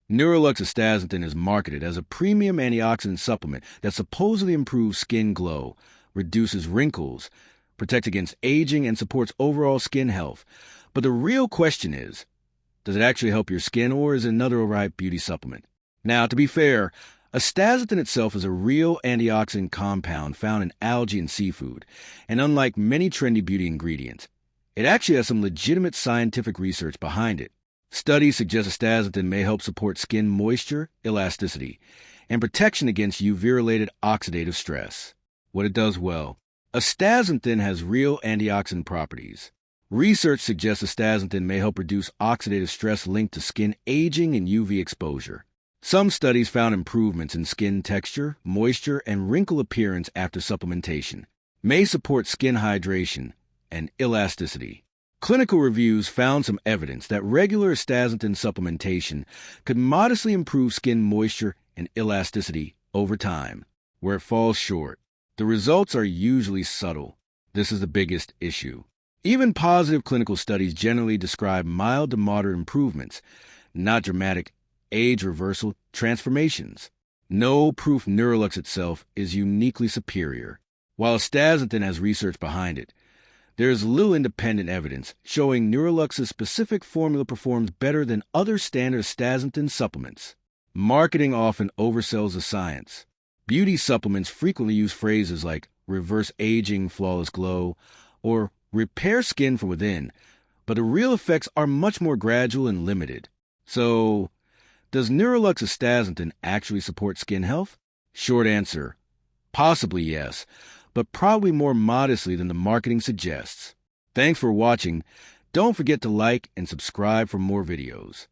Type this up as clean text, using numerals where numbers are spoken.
Nurelux Astaxanthin is marketed as a premium antioxidant supplement that supposedly improves skin glow, reduces wrinkles, protects against aging, and supports overall skin health. But the real question is, does it actually help your skin, or is it another overhyped beauty supplement? Now, to be fair, astaxanthin itself is a real antioxidant compound found in algae and seafood, and unlike many trendy beauty ingredients, it actually has some legitimate scientific research behind it. Studies suggest astaxanthin may help support skin moisture, elasticity, and protection against UV-related oxidative stress. What it does well. Astaxanthin has real antioxidant properties. Research suggests astaxanthin may help reduce oxidative stress linked to skin aging and UV exposure. Some studies found improvements in skin texture, moisture, and wrinkle appearance after supplementation. May support skin hydration and elasticity. Clinical reviews found some evidence that regular astaxanthin supplementation could modestly improve skin moisture and elasticity over time. Where it falls short, the results are usually subtle. This is the biggest issue. Even positive clinical studies generally describe mild to moderate improvements, not dramatic age reversal transformations. No proof Nurelux itself is uniquely superior. While astaxanthin has research behind it, there is little independent evidence showing Nurelux's specific formula performs better than other standard astaxanthin supplements. Marketing often oversells the science. Beauty supplements frequently use phrases like reverse aging, flawless glow, or repair skin from within, but the real effects are much more gradual and limited. So, does Nurelux Astaxanthin actually support skin health? Short answer, possibly yes, but probably more modestly than the marketing suggests. Thanks for watching. Don't forget to like and subscribe for more videos.